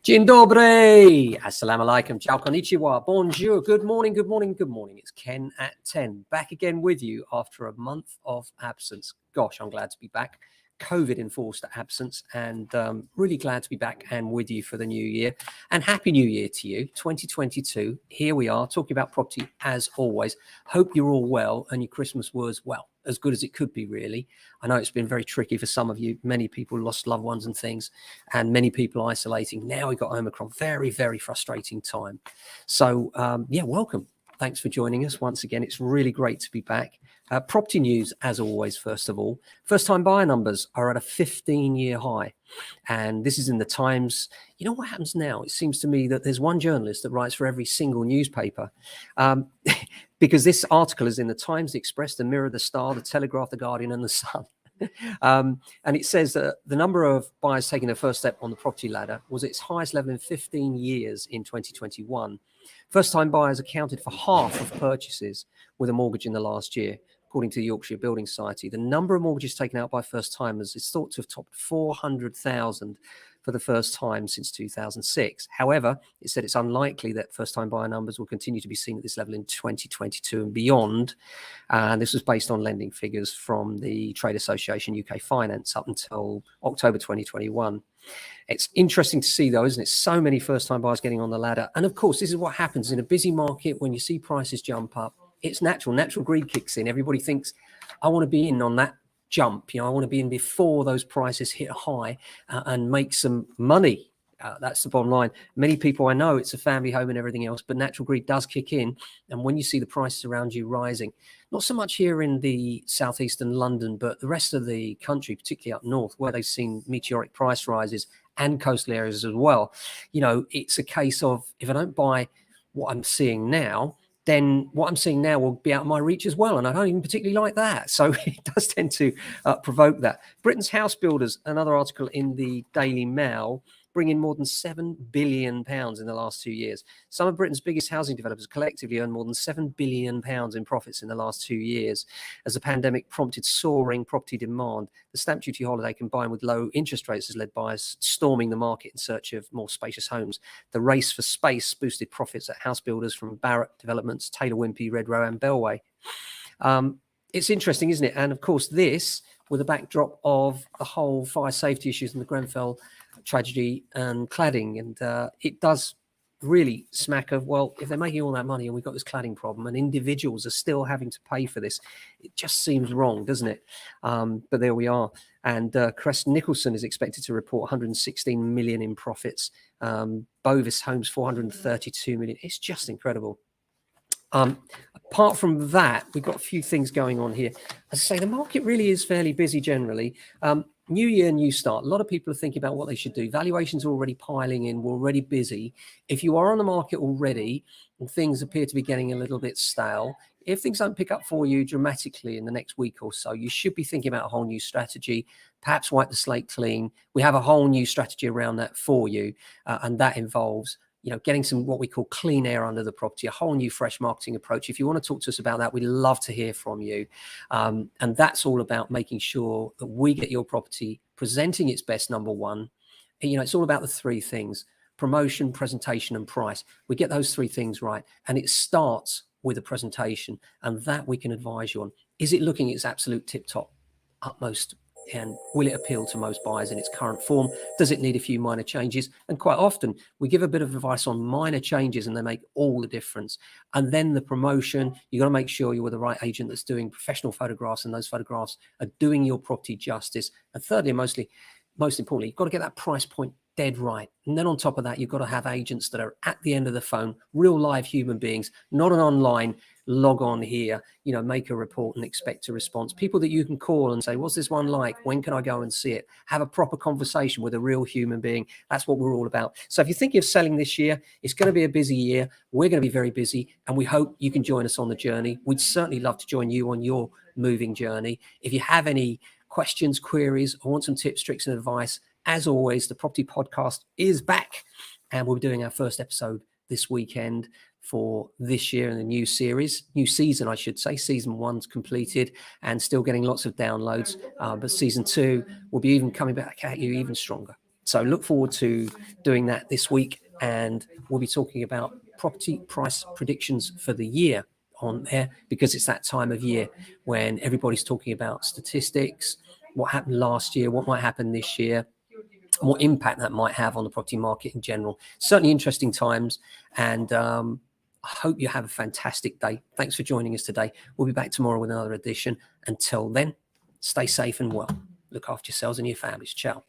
Dzień dobry, assalamu alaikum, ciao konnichiwa, bonjour, good morning, good morning, good morning. It's Ken at 10, back again with you after a month of absence. Gosh, I'm glad to be back. COVID enforced absence, and really glad to be back and with you for the new year. And happy new year to you, 2022. Here we are talking about property as always. Hope you're all well and your Christmas was, well, as good as it could be, really. I know it's been very tricky for some of you. Many people lost loved ones and things, and many people isolating. Now we got Omicron. Very, very frustrating time. So yeah, welcome. Thanks for joining us once again. It's really great to be back. Property news, as always, first of all. First-time buyer numbers are at a 15-year high. And this is in the Times. You know what happens now? It seems to me that there's one journalist that writes for every single newspaper. Because this article is in the Times, the Express, the Mirror, the Star, the Telegraph, the Guardian, and the Sun. And it says that the number of buyers taking their first step on the property ladder was its highest level in 15 years in 2021. First-time buyers accounted for half of purchases with a mortgage in the last year, according to the Yorkshire Building Society. The number of mortgages taken out by first-timers is thought to have topped 400,000 for the first time since 2006. However, it said it's unlikely that first-time buyer numbers will continue to be seen at this level in 2022 and beyond. And this was based on lending figures from the Trade Association UK Finance up until October 2021. It's interesting to see, though, isn't it? So many first-time buyers getting on the ladder. And of course, this is what happens in a busy market when you see prices jump up. It's natural. Natural greed kicks in. Everybody thinks, I want to be in on that jump. You know, I want to be in before those prices hit a high and make some money. That's the bottom line. Many people I know, it's a family home and everything else, but natural greed does kick in. And when you see the prices around you rising, not so much here in the southeastern London, but the rest of the country, particularly up north, where they've seen meteoric price rises and coastal areas as well. You know, it's a case of, if I don't buy what I'm seeing now, then what I'm seeing now will be out of my reach as well. And I don't even particularly like that. So it does tend to provoke that. Britain's house builders, another article in the Daily Mail, bring in more than £7 billion in the last 2 years. Some of Britain's biggest housing developers collectively earned more than £7 billion in profits in the last 2 years. As the pandemic prompted soaring property demand, the stamp duty holiday combined with low interest rates has led buyers storming the market in search of more spacious homes. The race for space boosted profits at house builders from Barratt Developments, Taylor Wimpey, Redrow and Bellway. It's interesting, isn't it? And of course, this with a backdrop of the whole fire safety issues and the Grenfell tragedy and cladding. And it does really smack of, well, if they're making all that money and we've got this cladding problem and individuals are still having to pay for this, it just seems wrong, doesn't it? But there we are. And Crest Nicholson is expected to report 116 million in profits. Bovis Homes 432 million. It's just incredible. Apart from that, we've got a few things going on here. As I say, the market really is fairly busy generally. New year, new start. A lot of people are thinking about what they should do. Valuations are already piling in. We're already busy. If you are on the market already and things appear to be getting a little bit stale, if things don't pick up for you dramatically in the next week or so, you should be thinking about a whole new strategy, perhaps wipe the slate clean. We have a whole new strategy around that for you. And that involves getting some what we call clean air under the property, a whole new fresh marketing approach. If you want to talk to us about that, we'd love to hear from you. And that's all about making sure that we get your property presenting its best, number one. It's all about the three things: promotion, presentation, and price. We get those three things right. And it starts with a presentation, and that we can advise you on. Is it looking its absolute tip-top, utmost? And will it appeal to most buyers in its current form? Does it need a few minor changes? And quite often we give a bit of advice on minor changes and they make all the difference. And then the promotion, you got to make sure you're with the right agent that's doing professional photographs and those photographs are doing your property justice. And thirdly, and most importantly, you've got to get that price point dead right. And then on top of that, you've got to have agents that are at the end of the phone, real live human beings, not an online log on here, make a report and expect a response. People that you can call and say, what's this one like? When can I go and see it? Have a proper conversation with a real human being. That's what we're all about. So if you're thinking of selling this year, it's going to be a busy year. We're going to be very busy and we hope you can join us on the journey. We'd certainly love to join you on your moving journey. If you have any questions, queries, or want some tips, tricks and advice, as always, the Property Podcast is back and we'll be doing our first episode this weekend for this year in the new season, I should say. Season 1's completed and still getting lots of downloads, but season 2 will be even coming back at you even stronger. So look forward to doing that this week, and we'll be talking about property price predictions for the year on there, because it's that time of year when everybody's talking about statistics, what happened last year, what might happen this year, and what impact that might have on the property market in general. Certainly interesting times, and I hope you have a fantastic day. Thanks for joining us today. We'll be back tomorrow with another edition. Until then, stay safe and well. Look after yourselves and your families. Ciao.